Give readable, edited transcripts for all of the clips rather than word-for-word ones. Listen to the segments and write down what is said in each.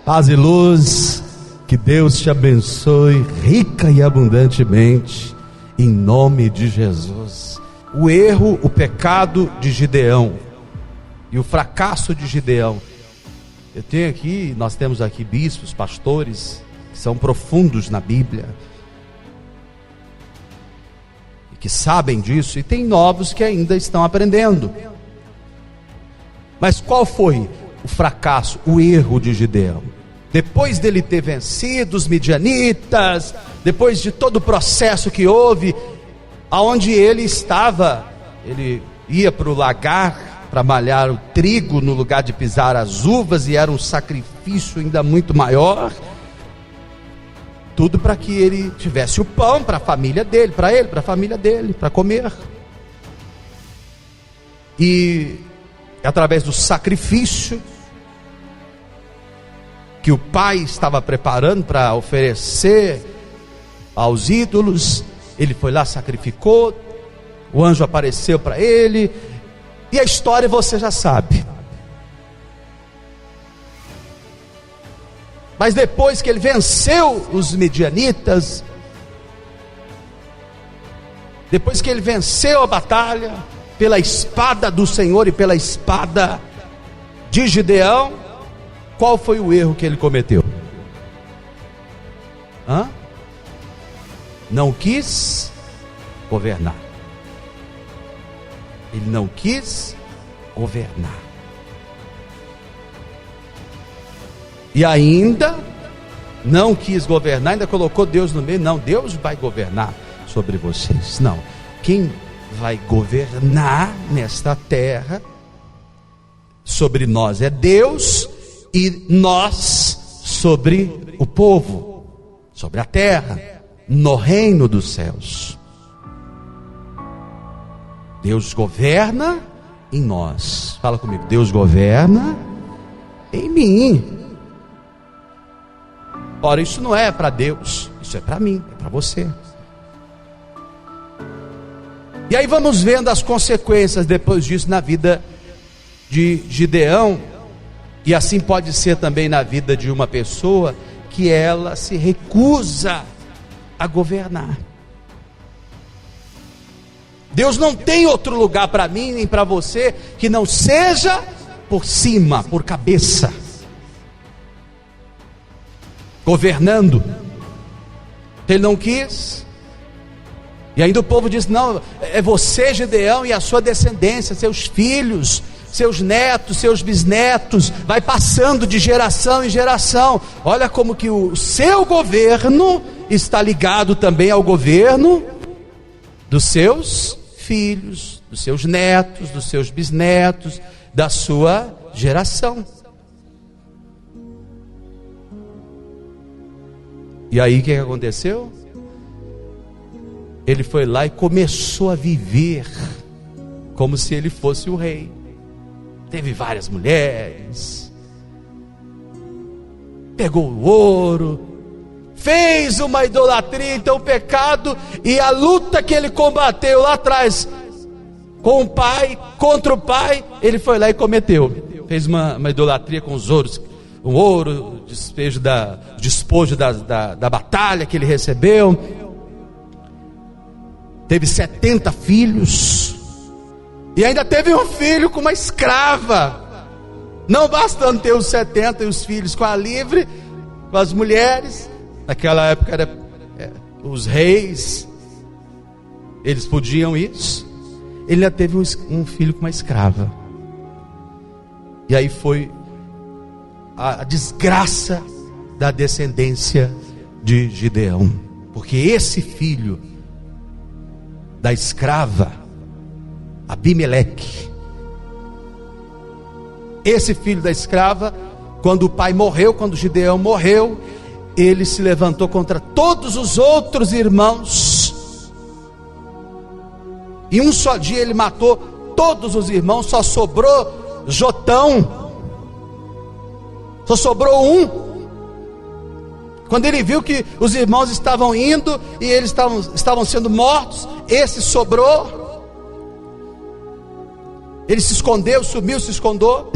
Paz e luz, que Deus te abençoe rica e abundantemente, em nome de Jesus. O erro, o pecado de Gideão e o fracasso de Gideão. Nós temos aqui bispos, pastores, que são profundos na Bíblia, e que sabem disso, e tem novos que ainda estão aprendendo. Mas qual foi o fracasso, o erro de Gideão? Depois dele ter vencido os midianitas, depois de todo o processo que houve, aonde ele estava, ele ia para o lagar para malhar o trigo no lugar de pisar as uvas, e era um sacrifício ainda muito maior, tudo para que ele tivesse o pão para a família dele, para ele, para a família dele, para comer. E através do sacrifício que o pai estava preparando para oferecer aos ídolos, ele foi lá, sacrificou, o anjo apareceu para ele, e a história você já sabe. Mas depois que ele venceu os midianitas, depois que ele venceu a batalha, pela espada do Senhor e pela espada de Gideão, qual foi o erro que ele cometeu? Não quis governar. Ele não quis governar. E ainda não quis governar, ainda colocou Deus no meio. Não, Deus vai governar sobre vocês. Não, quem vai governar nesta terra sobre nós é Deus, e nós sobre o povo, sobre a terra, no reino dos céus. Deus governa em nós. Fala comigo, Deus governa em mim. Ora, isso não é para Deus, isso é para mim, é para você. E aí vamos vendo as consequências depois disso na vida de Gideão. E assim pode ser também na vida de uma pessoa que ela se recusa a governar. Deus não tem outro lugar para mim nem para você que não seja por cima, por cabeça, governando. Ele não quis. E ainda o povo disse: não, é você, Gideão, e a sua descendência, seus filhos, seus netos, seus bisnetos, vai passando de geração em geração. Olha como que o seu governo está ligado também ao governo dos seus filhos, dos seus netos, dos seus bisnetos, da sua geração. E aí o que aconteceu? Ele foi lá e começou a viver como se ele fosse o rei. Teve várias mulheres, pegou o ouro, fez uma idolatria. Então o pecado e a luta que ele combateu lá atrás com o pai, contra o pai, ele foi lá e cometeu. Fez uma idolatria com os ouros, o ouro, despojo da batalha que ele recebeu. Teve 70 filhos. E ainda teve um filho com uma escrava. Não bastando ter os 70 e os filhos com a livre, com as mulheres. Naquela época era os reis, eles podiam isso. Ele ainda teve um filho com uma escrava. E aí foi a desgraça da descendência de Gideão. Porque esse filho da escrava, Abimeleque, esse filho da escrava, quando o pai morreu, quando Gideão morreu, ele se levantou contra todos os outros irmãos. Em um só dia ele matou todos os irmãos. Só sobrou Jotão, só sobrou um. Quando ele viu que os irmãos estavam indo e eles estavam sendo mortos, esse sobrou. Ele se escondeu, sumiu, se escondeu.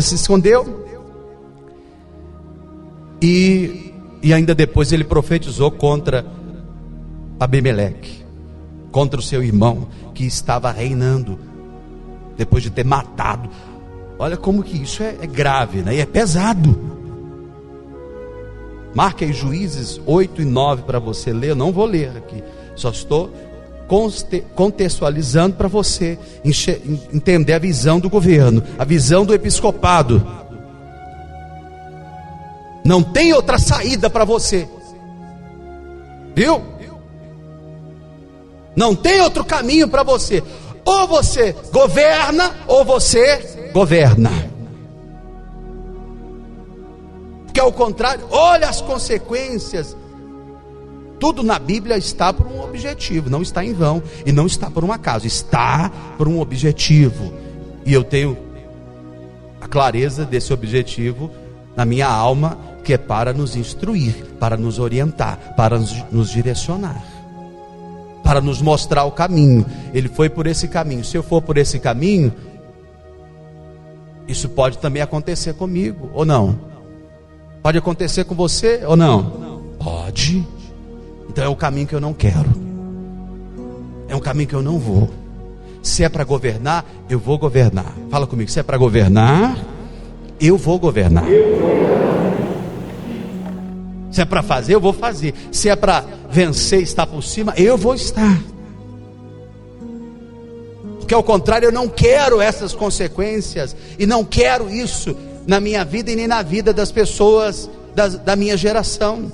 E ainda depois ele profetizou contra Abimeleque, contra o seu irmão que estava reinando, depois de ter matado. Olha como que isso é grave, né? E é pesado. Marque aí Juízes 8 e 9 para você ler. Eu não vou ler aqui, só estou contextualizando para você entender a visão do governo, a visão do episcopado. Não tem outra saída para você, viu? Não tem outro caminho para você. Ou você governa, ou você governa. Porque ao contrário, olha as consequências. Tudo na Bíblia está por um objetivo, não está em vão, e não está por um acaso, está por um objetivo. E eu tenho a clareza desse objetivo na minha alma, que é para nos instruir, para nos orientar, para nos direcionar, para nos mostrar o caminho. Ele foi por esse caminho. Se eu for por esse caminho, isso pode também acontecer comigo, ou não? Pode acontecer com você, ou não? Pode. Então é o caminho que eu não quero, é um caminho que eu não vou. Se é para governar, eu vou governar. Fala comigo, se é para governar, eu vou governar. Se é para fazer, eu vou fazer. Se é para vencer, estar por cima, eu vou estar. Porque ao contrário, eu não quero essas consequências, e não quero isso na minha vida e nem na vida das pessoas da minha geração.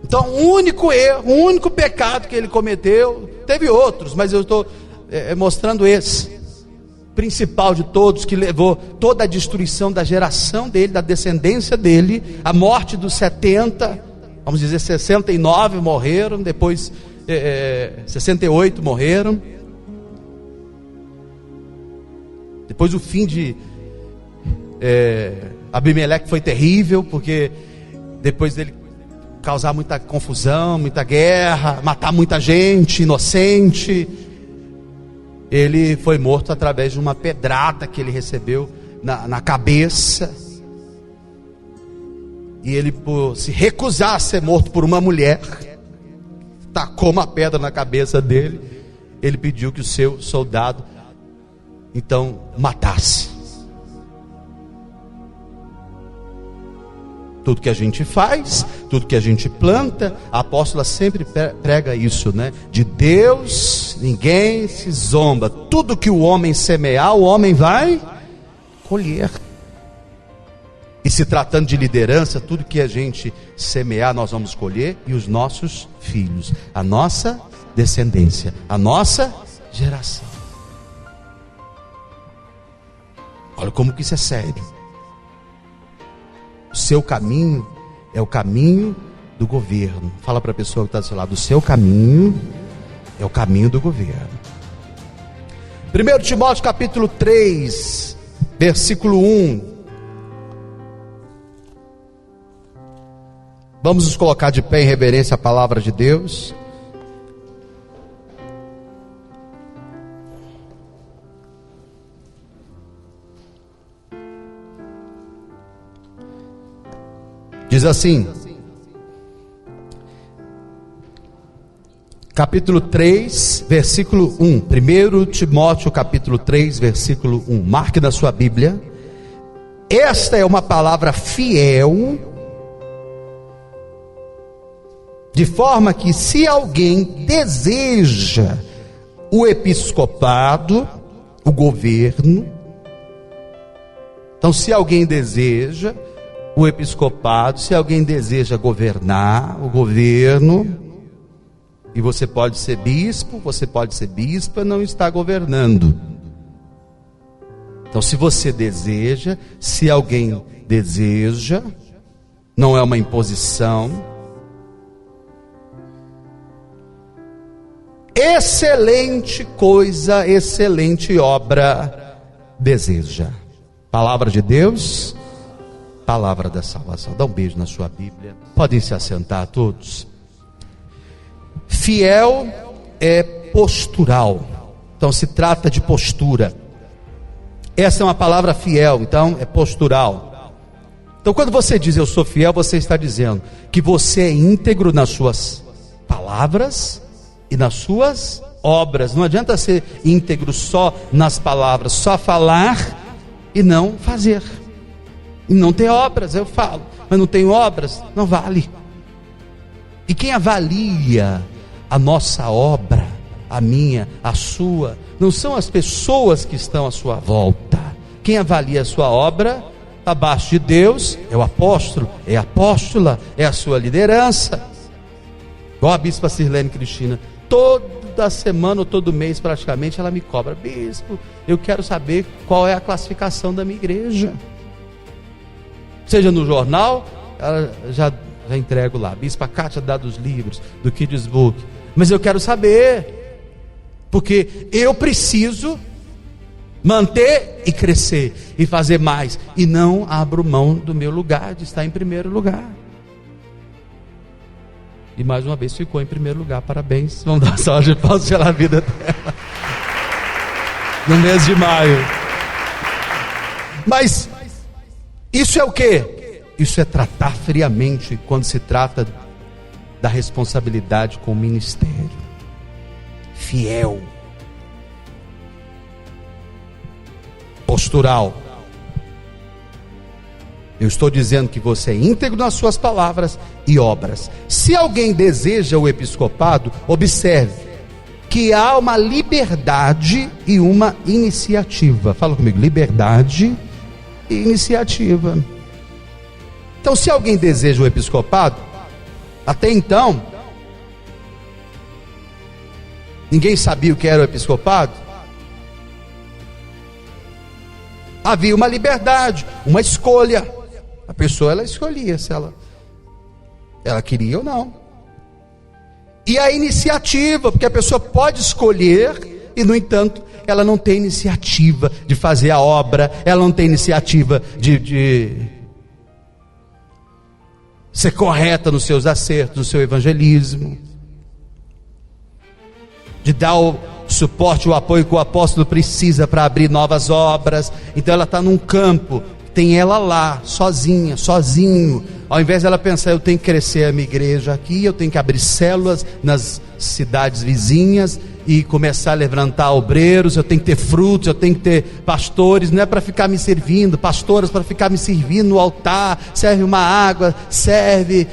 Então o único erro, o único pecado que ele cometeu, teve outros, mas eu estou mostrando esse principal de todos, que levou toda a destruição da geração dele, da descendência dele, a morte dos 70, vamos dizer 69 morreram, depois 68 morreram, depois o fim de Abimeleque foi terrível, porque depois dele causar muita confusão, muita guerra, matar muita gente inocente, ele foi morto através de uma pedrada que ele recebeu na cabeça. E ele, por se recusar a ser morto por uma mulher, tacou uma pedra na cabeça dele. Ele pediu que o seu soldado então matasse. Tudo que a gente faz, tudo que a gente planta, a apóstola sempre prega isso, né? De Deus ninguém se zomba. Tudo que o homem semear, o homem vai colher. E se tratando de liderança, tudo que a gente semear, nós vamos colher. E os nossos filhos, a nossa descendência, a nossa geração. Olha como que isso é sério. O seu caminho é o caminho do governo. Fala para a pessoa que está do seu lado: o seu caminho é o caminho do governo. 1 Timóteo capítulo 3, versículo 1. Vamos nos colocar de pé em reverência à palavra de Deus. Diz assim, capítulo 3, versículo 1. 1 Timóteo capítulo 3, versículo 1. Marque na sua Bíblia. Esta é uma palavra fiel, de forma que se alguém deseja o episcopado, o governo, então se alguém deseja o episcopado, se alguém deseja governar, o governo, e você pode ser bispo, você pode ser bispa, não está governando. Então se você deseja, se alguém deseja, não é uma imposição. Excelente coisa, excelente obra deseja. Palavra de Deus, palavra da salvação. Dá um beijo na sua Bíblia. Podem se assentar todos. Fiel é postural. Então se trata de postura. Essa é uma palavra fiel, então é postural. Então quando você diz eu sou fiel, você está dizendo que você é íntegro nas suas palavras e nas suas obras. Não adianta ser íntegro só nas palavras, só falar e não fazer. E não ter obras, eu falo, mas não tenho obras, não vale. E quem avalia a nossa obra, a minha, a sua, não são as pessoas que estão à sua volta. Quem avalia a sua obra, abaixo de Deus, é o apóstolo, é a apóstola, é a sua liderança. Igual a bispa Sirlene Cristina, toda semana ou todo mês praticamente ela me cobra: bispo, eu quero saber qual é a classificação da minha igreja. Seja no jornal, ela já entrego lá, bispa Kátia dá dos livros, do Kids Book, mas eu quero saber, porque eu preciso manter e crescer e fazer mais, e não abro mão do meu lugar de estar em primeiro lugar. E mais uma vez ficou em primeiro lugar, parabéns, vamos dar uma salva de palmas pela vida dela no mês de maio. Mas isso é o quê? Isso é tratar friamente quando se trata da responsabilidade com o ministério. Fiel, postural. Eu estou dizendo que você é íntegro nas suas palavras e obras. Se alguém deseja o episcopado, observe que há uma liberdade e uma iniciativa. Fala comigo, liberdade e iniciativa. Então, se alguém deseja o episcopado, até então ninguém sabia o que era o episcopado. Havia uma liberdade, uma escolha. A pessoa, ela escolhia se ela queria ou não. E a iniciativa, porque a pessoa pode escolher e, no entanto, ela não tem iniciativa de fazer a obra, ela não tem iniciativa de ser correta nos seus acertos, no seu evangelismo, de dar o suporte, o apoio que o apóstolo precisa para abrir novas obras. Então ela está num campo, tem ela lá, sozinha, sozinho. Ao invés dela pensar, eu tenho que crescer a minha igreja aqui, eu tenho que abrir células nas cidades vizinhas e começar a levantar obreiros, eu tenho que ter frutos, eu tenho que ter pastores, não é para ficar me servindo, pastoras para ficar me servindo no altar, serve uma água, serve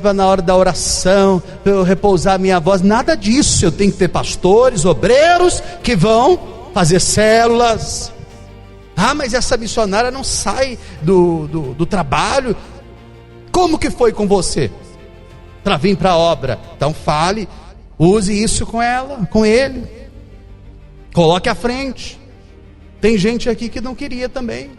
para na hora da oração, para eu repousar a minha voz, nada disso. Eu tenho que ter pastores, obreiros que vão fazer células. Ah, mas essa missionária não sai do trabalho. Como que foi com você para vir para a obra? Então fale, use isso com ela, com ele, coloque à frente. Tem gente aqui que não queria também,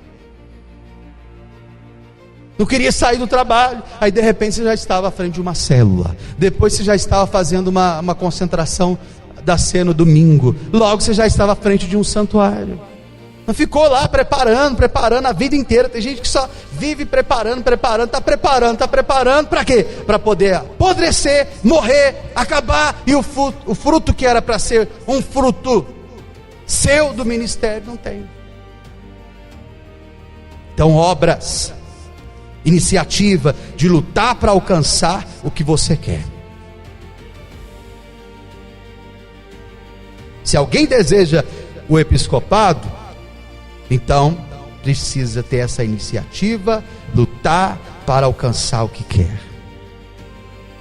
não queria sair do trabalho. Aí de repente você já estava à frente de uma célula, depois você já estava fazendo uma concentração da ceia no domingo, logo você já estava à frente de um santuário. Não ficou lá preparando a vida inteira. Tem gente que só vive preparando, está preparando para quê? Para poder apodrecer, morrer, acabar, e o fruto que era para ser um fruto seu do ministério, não tem. Então, obras, iniciativa de lutar para alcançar o que você quer. Se alguém deseja o episcopado, então precisa ter essa iniciativa, lutar para alcançar o que quer.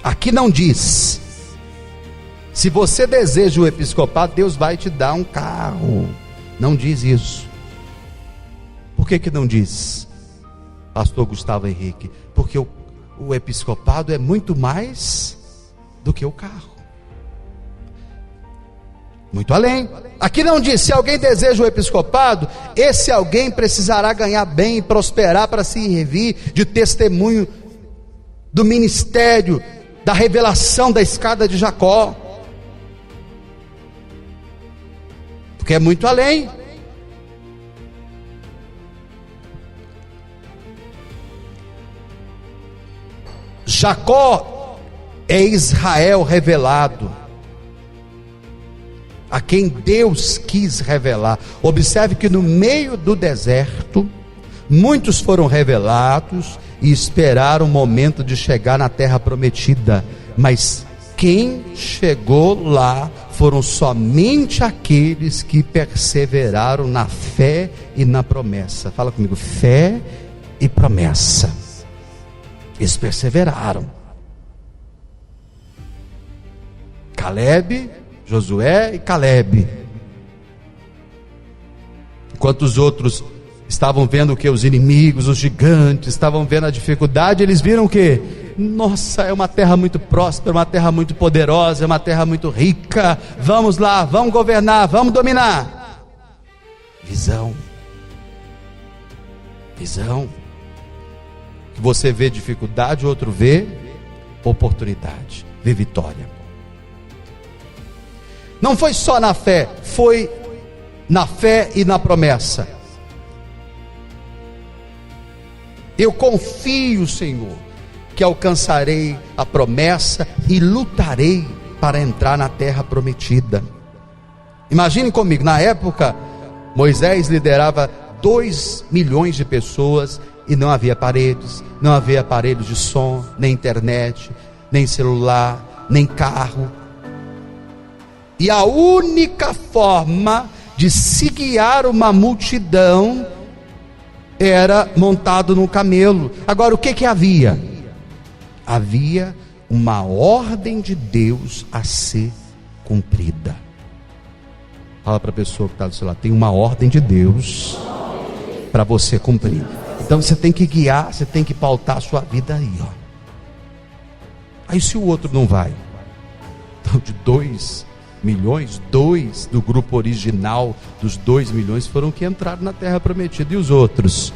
Aqui não diz, se você deseja o episcopado, Deus vai te dar um carro. Não diz isso. Por que não diz, pastor Gustavo Henrique? Porque o episcopado é muito mais do que o carro. Muito além. Aqui não diz, se alguém deseja o episcopado, esse alguém precisará ganhar bem e prosperar para se servir de testemunho do ministério, da revelação da escada de Jacó. Porque é muito além. Jacó é Israel revelado, a quem Deus quis revelar. Observe que no meio do deserto, muitos foram revelados e esperaram o momento de chegar na terra prometida. Mas quem chegou lá foram somente aqueles que perseveraram na fé e na promessa. Fala comigo, fé e promessa. Eles perseveraram. Caleb, Josué e Caleb. Enquanto os outros estavam vendo o que? Os inimigos, os gigantes, estavam vendo a dificuldade, eles viram o que? Nossa, é uma terra muito próspera, uma terra muito poderosa, é uma terra muito rica. Vamos lá, vamos governar, vamos dominar. Visão. Visão. Que você vê dificuldade, o outro vê oportunidade, vê vitória. Não foi só na fé, foi na fé e na promessa. Eu confio, Senhor, que alcançarei a promessa e lutarei para entrar na terra prometida. Imagine comigo, na época, Moisés liderava 2 milhões de pessoas e não havia paredes, não havia aparelhos de som, nem internet, nem celular, nem carro. E a única forma de se guiar uma multidão era montado num camelo. Agora, o que havia? Havia uma ordem de Deus a ser cumprida. Fala para a pessoa que está do seu lado, tem uma ordem de Deus para você cumprir. Então você tem que guiar, você tem que pautar a sua vida aí, ó. Aí se o outro não vai, então de 2 milhões, 2 do grupo original dos 2 milhões foram que entraram na terra prometida, e os outros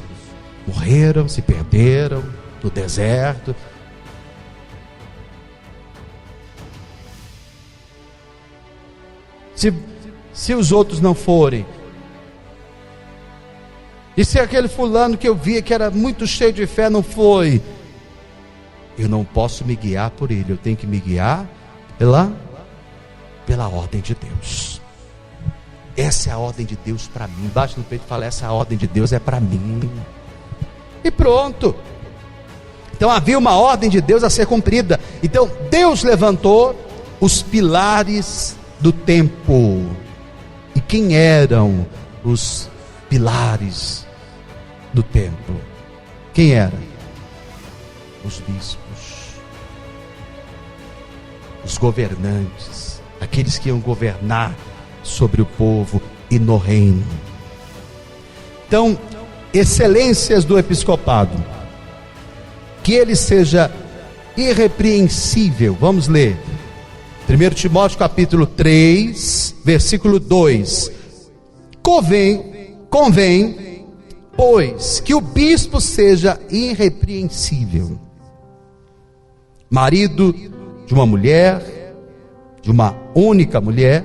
morreram, se perderam no deserto. Se os outros não forem, e se aquele fulano que eu via que era muito cheio de fé não foi, eu não posso me guiar por ele, eu tenho que me guiar pela ordem de Deus. Essa é a ordem de Deus para mim. Bate no peito e fala, essa ordem de Deus é para mim. E pronto. Então havia uma ordem de Deus a ser cumprida. Então Deus levantou os pilares do templo. E quem eram os pilares do templo? Quem eram? Os bispos, os governantes, aqueles que iam governar sobre o povo e no reino. Então, excelências do episcopado, que ele seja irrepreensível. Vamos ler 1 Timóteo capítulo 3 versículo 2. Convém, pois, que o bispo seja irrepreensível, marido de uma mulher, de uma única mulher,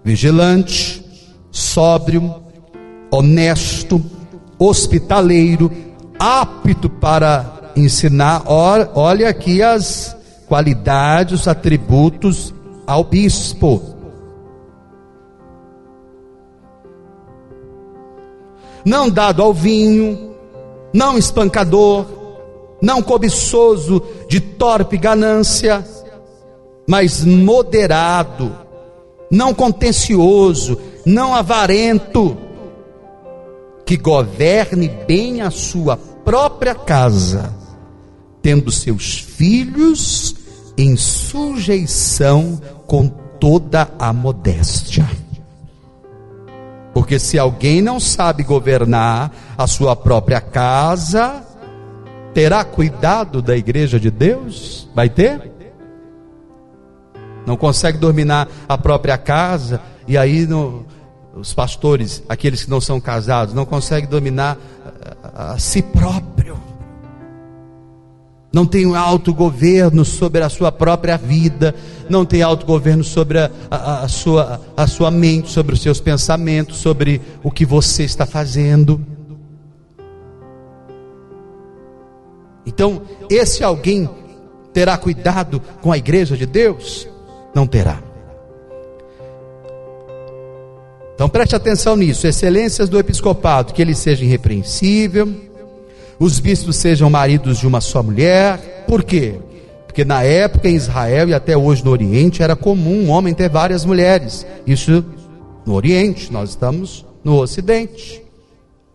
vigilante, sóbrio, honesto, hospitaleiro, apto para ensinar. Olha aqui as qualidades, os atributos ao bispo. Não dado ao vinho, não espancador, não cobiçoso de torpe ganância, mas moderado, não contencioso, não avarento, que governe bem a sua própria casa, tendo seus filhos em sujeição com toda a modéstia. Porque se alguém não sabe governar a sua própria casa, terá cuidado da igreja de Deus? Vai ter? Não consegue dominar a própria casa, e aí os pastores, aqueles que não são casados, não conseguem dominar a si próprio. Não tem autogoverno sobre a sua própria vida, não tem autogoverno sobre a sua mente, sobre os seus pensamentos, sobre o que você está fazendo. Então, esse alguém terá cuidado com a igreja de Deus? Não terá. Então preste atenção nisso. Excelências do episcopado, que ele seja irrepreensível, os bispos sejam maridos de uma só mulher. Por quê? Porque na época em Israel e até hoje no Oriente era comum um homem ter várias mulheres. Isso no Oriente, nós estamos no Ocidente.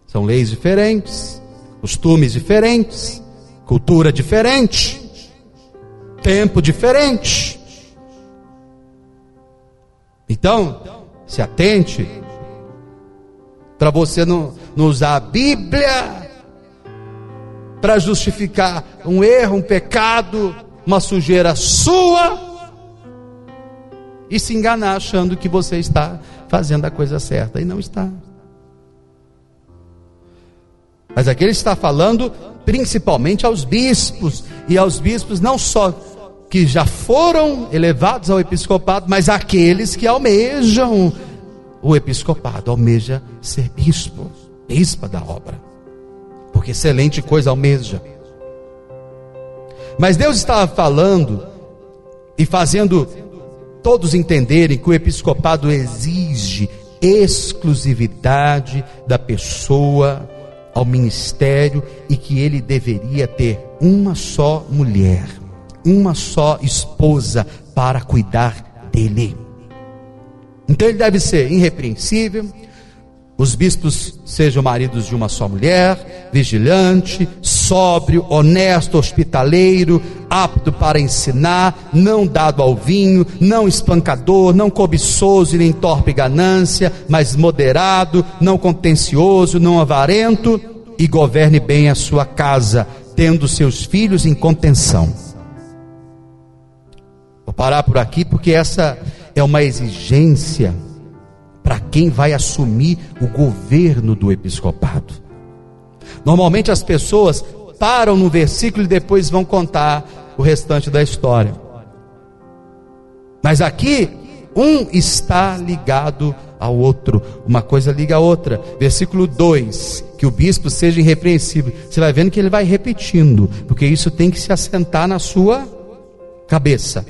São leis diferentes, costumes diferentes, cultura diferente, tempo diferente. Então, se atente para você não usar a Bíblia para justificar um erro, um pecado, uma sujeira sua, e se enganar achando que você está fazendo a coisa certa, e não está. Mas aqui ele está falando principalmente aos bispos, e aos bispos não só que já foram elevados ao episcopado, mas aqueles que almejam o episcopado, almeja ser bispo, bispa da obra, porque excelente coisa almeja. Mas Deus estava falando e fazendo todos entenderem que o episcopado exige exclusividade da pessoa ao ministério, e que ele deveria ter uma só mulher, uma só esposa para cuidar dele. Então ele deve ser irrepreensível, os bispos sejam maridos de uma só mulher, vigilante, sóbrio, honesto, hospitaleiro, apto para ensinar, não dado ao vinho, não espancador, não cobiçoso e nem torpe ganância, mas moderado, não contencioso, não avarento, e governe bem a sua casa, tendo seus filhos em contenção. Vou parar por aqui porque essa é uma exigência para quem vai assumir o governo do episcopado. Normalmente as pessoas param no versículo e depois vão contar o restante da história. Mas aqui, um está ligado ao outro, uma coisa liga a outra. Versículo 2, que o bispo seja irrepreensível. Você vai vendo que ele vai repetindo, porque isso tem que se assentar na sua cabeça.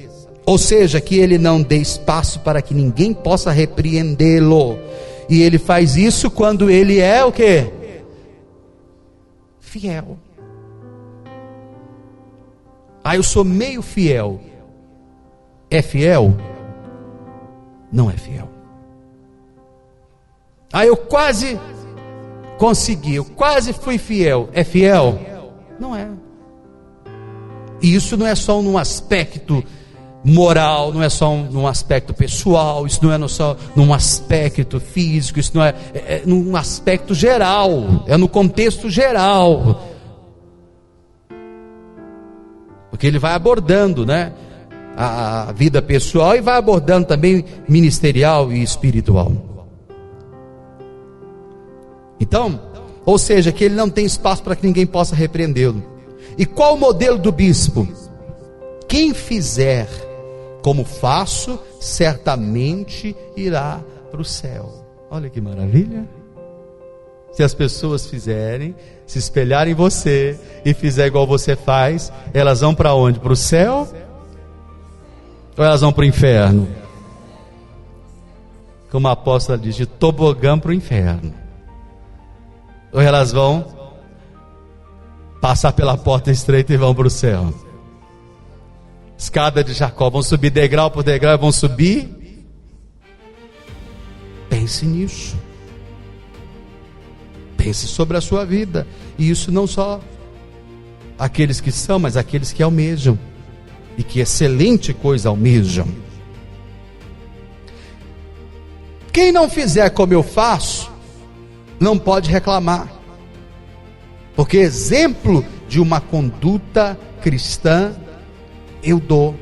Ou seja, que ele não dê espaço para que ninguém possa repreendê-lo. E ele faz isso quando ele é o quê? Fiel. Eu sou meio fiel. É fiel? Não é fiel. Eu quase consegui, eu quase fui fiel. É fiel? Não é. E isso não é só num aspecto moral, não é só num aspecto pessoal, isso não é só num aspecto físico, isso não é num aspecto geral, é no contexto geral, porque ele vai abordando, a vida pessoal e vai abordando também ministerial e espiritual. Então, ou seja, que ele não tem espaço para que ninguém possa repreendê-lo. E qual o modelo do bispo? Quem fizer como faço, certamente irá para o céu. Olha que maravilha. Se as pessoas fizerem, se espelharem em você e fizer igual você faz, elas vão para onde? Para o céu? Ou elas vão para o inferno? Como a apóstola diz, de tobogã para o inferno. Ou elas vão passar pela porta estreita e vão para o céu? Escada de Jacó, vão subir degrau por degrau, vão subir. Pense nisso. Pense sobre a sua vida. E isso não só aqueles que são, mas aqueles que almejam. E que excelente coisa almejam. Quem não fizer como eu faço, não pode reclamar. Porque exemplo de uma conduta cristã eu dou.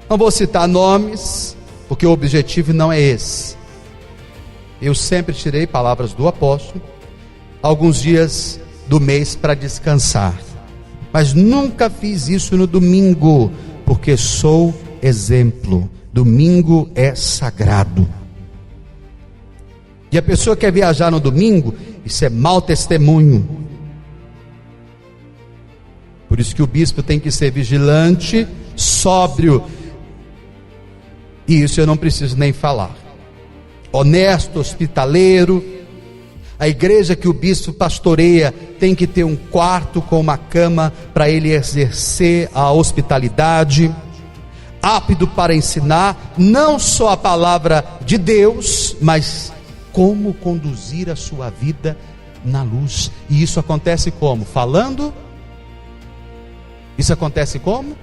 Não vou citar nomes, porque o objetivo não é esse. Eu sempre tirei palavras do apóstolo alguns dias do mês para descansar, mas nunca fiz isso no domingo, porque sou exemplo. Domingo é sagrado. E a pessoa quer viajar no domingo, isso é mau testemunho. Por isso que o bispo tem que ser vigilante, sóbrio, e isso eu não preciso nem falar. Honesto, hospitaleiro. A igreja que o bispo pastoreia tem que ter um quarto com uma cama para ele exercer a hospitalidade, apto para ensinar não só a palavra de Deus, mas como conduzir a sua vida na luz. E isso acontece como? Falando? Isso acontece como?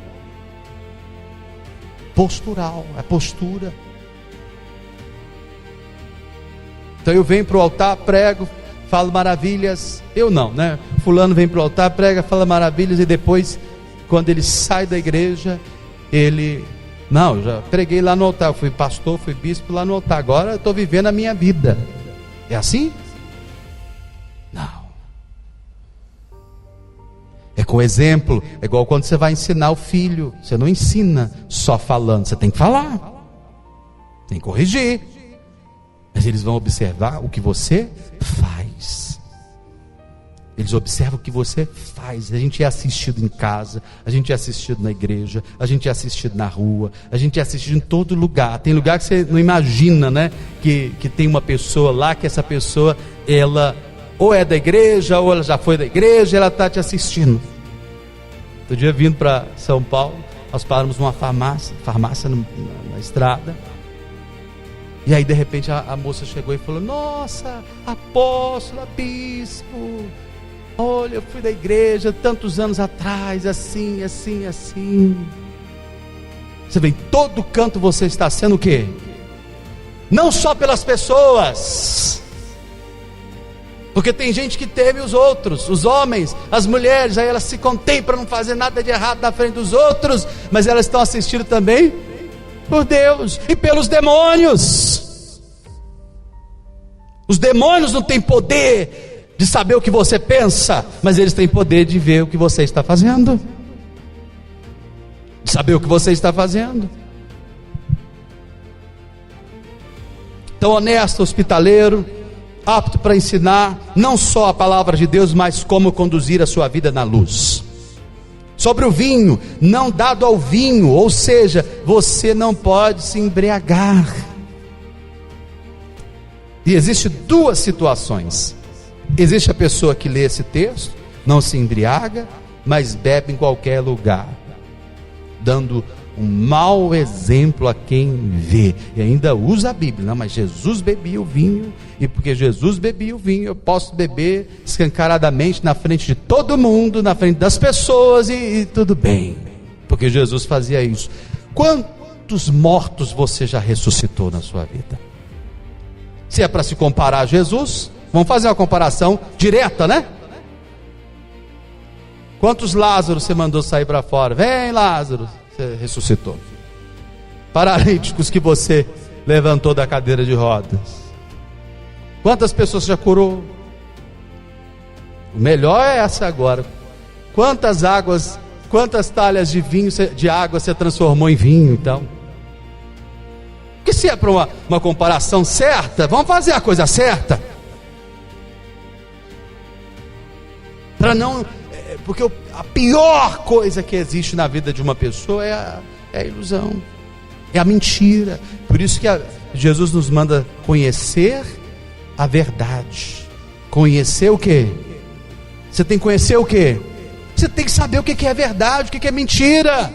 Postural, é postura. Então eu venho para o altar, prego, falo maravilhas. Eu não, né? Fulano vem para o altar, prega, fala maravilhas, e depois, quando ele sai da igreja, ele... Não, eu já preguei lá no altar, eu fui pastor, fui bispo lá no altar, agora eu estou vivendo a minha vida. É assim? Não. É com exemplo. É igual quando você vai ensinar o filho. Você não ensina só falando, você tem que falar, tem que corrigir. Mas eles vão observar o que você faz. Eles observam o que você faz. A gente é assistido em casa, a gente é assistido na igreja, a gente é assistido na rua, a gente é assistido em todo lugar. Tem lugar que você não imagina, né? Que tem uma pessoa lá, que essa pessoa, ela ou é da igreja, ou ela já foi da igreja, ela está te assistindo. Outro dia, vindo para São Paulo, nós paramos numa farmácia na estrada. E aí de repente a moça chegou e falou: nossa, apóstolo, bispo, olha, eu fui da igreja tantos anos atrás, assim. Você vê, em todo canto você está sendo o quê? Não só pelas pessoas, porque tem gente que teme os outros, os homens, as mulheres, aí elas se contêm para não fazer nada de errado na frente dos outros, mas elas estão assistindo também por Deus e pelos demônios. Os demônios não têm poder de saber o que você pensa, mas eles têm poder de ver o que você está fazendo, de saber o que você está fazendo. Então, honesto, hospitaleiro, apto para ensinar não só a palavra de Deus, mas como conduzir a sua vida na luz. Sobre o vinho, não dado ao vinho, ou seja, você não pode se embriagar. E existe duas situações. Existe a pessoa que lê esse texto, não se embriaga, mas bebe em qualquer lugar, dando um mau exemplo a quem vê, e ainda usa a Bíblia. Não, mas Jesus bebia o vinho, e porque Jesus bebia o vinho, eu posso beber escancaradamente na frente de todo mundo, na frente das pessoas, e tudo bem, porque Jesus fazia isso. Quantos mortos você já ressuscitou na sua vida? Se é para se comparar a Jesus, vamos fazer uma comparação direta, né? Quantos Lázaros você mandou sair para fora? Vem, Lázaro, você ressuscitou. Paralíticos que você levantou da cadeira de rodas. Quantas pessoas você já curou? O melhor é essa agora. Quantas águas, quantas talhas de vinho, de água você transformou em vinho, então? Porque se é para uma comparação certa, vamos fazer a coisa certa. Para não... Porque a pior coisa que existe na vida de uma pessoa é a ilusão, é a mentira. Por isso que Jesus nos manda conhecer a verdade. Conhecer o quê? Você tem que conhecer o quê? Você tem que saber o que é verdade, o que é mentira.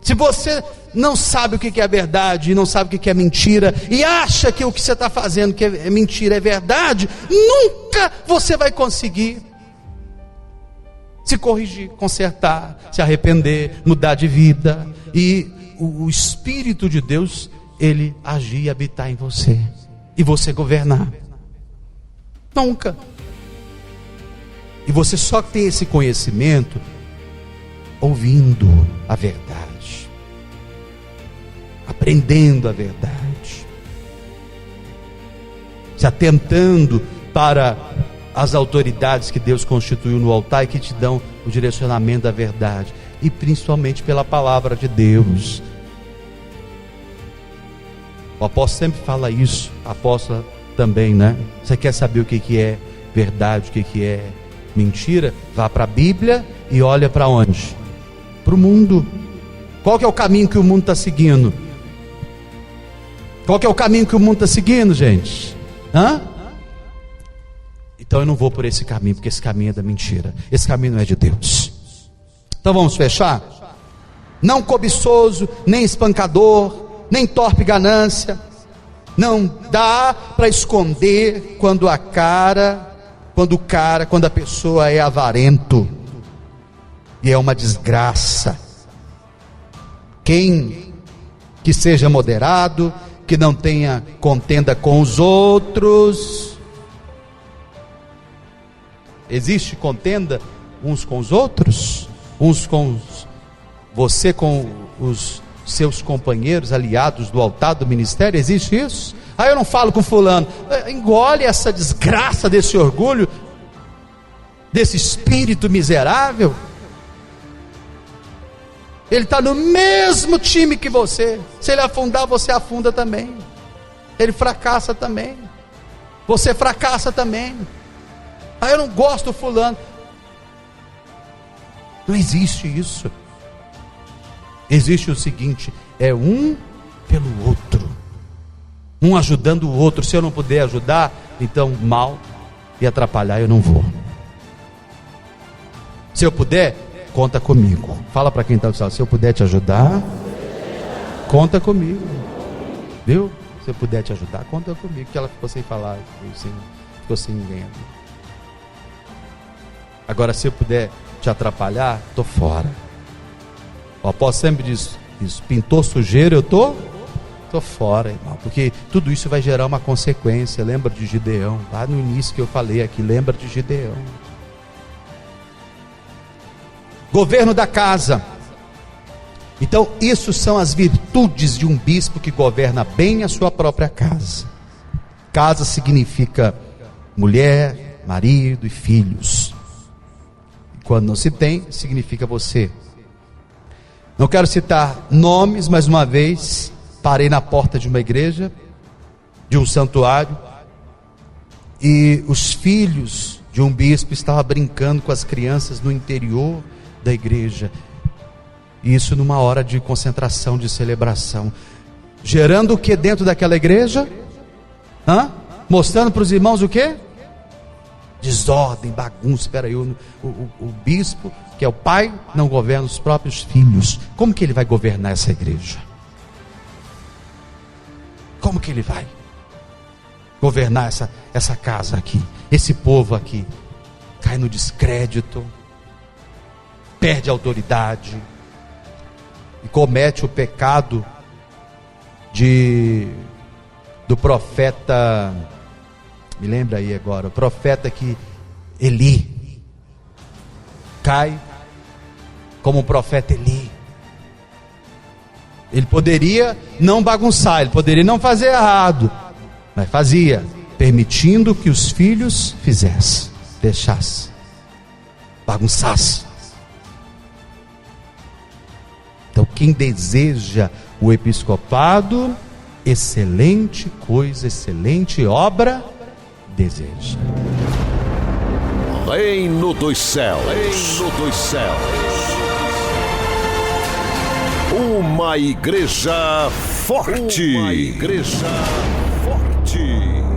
Se você não sabe o que é verdade e não sabe o que é mentira, e acha que o que você está fazendo que é mentira é verdade, nunca você vai conseguir se corrigir, consertar, se arrepender, mudar de vida, e o Espírito de Deus, ele agir e habitar em você, e você governar. Nunca. E você só tem esse conhecimento ouvindo a verdade, aprendendo a verdade, se atentando para as autoridades que Deus constituiu no altar e que te dão o direcionamento da verdade, e principalmente pela palavra de Deus. O apóstolo sempre fala isso, a apóstola também, né? Você quer saber o que é verdade, o que é mentira? Vá para a Bíblia e olha para onde? Para o mundo. Qual que é o caminho que o mundo está seguindo? Qual que é o caminho que o mundo está seguindo, gente? Então eu não vou por esse caminho, porque esse caminho é da mentira, esse caminho não é de Deus. Então vamos fechar? Não cobiçoso, nem espancador, nem torpe ganância. Não dá para esconder quando a pessoa é avarento, e é uma desgraça. Quem que seja moderado, que não tenha contenda com os outros. Existe contenda uns com os outros? Você com os seus companheiros, aliados do altar do ministério? Existe isso? Eu não falo com fulano. Engole essa desgraça desse orgulho, desse espírito miserável. Ele está no mesmo time que você. Se ele afundar, você afunda também. Ele fracassa também. Você fracassa também. Eu não gosto do fulano. Não existe isso. Existe o seguinte: é um pelo outro, um ajudando o outro. Se eu não puder ajudar, então mal e atrapalhar eu não vou. Se eu puder, conta comigo. Fala para quem está do lado: se eu puder te ajudar, conta comigo. Viu? Se eu puder te ajudar, conta comigo. Que ela ficou sem falar, ficou sem ninguém ali. Agora, se eu puder te atrapalhar, estou fora. O apóstolo sempre diz isso: pintou sujeira, eu estou fora, irmão. Porque tudo isso vai gerar uma consequência. Lembra de Gideão, lá no início que eu falei aqui. Lembra de Gideão. Governo da casa. Então, isso são as virtudes de um bispo que governa bem a sua própria casa. Casa significa mulher, marido e filhos. E quando não se tem, significa você. Não quero citar nomes, mas uma vez parei na porta de uma igreja, de um santuário, e os filhos de um bispo estavam brincando com as crianças no interior da igreja. Isso numa hora de concentração, de celebração, gerando o que dentro daquela igreja? Mostrando para os irmãos o que? Desordem, bagunça. Espera aí, o bispo, que é o pai, não governa os próprios filhos. Como que ele vai governar essa igreja? Como que ele vai governar essa casa aqui? Esse povo aqui cai no descrédito, perde a autoridade e comete o pecado do profeta. Me lembra aí agora, o profeta que Eli cai como o profeta Eli. Ele poderia não bagunçar, ele poderia não fazer errado, mas fazia, permitindo que os filhos fizessem, deixassem, bagunçassem. Então, quem deseja o episcopado, excelente coisa, excelente obra deseja. Reino dos céus, reino dos céus. Uma igreja forte, uma igreja forte.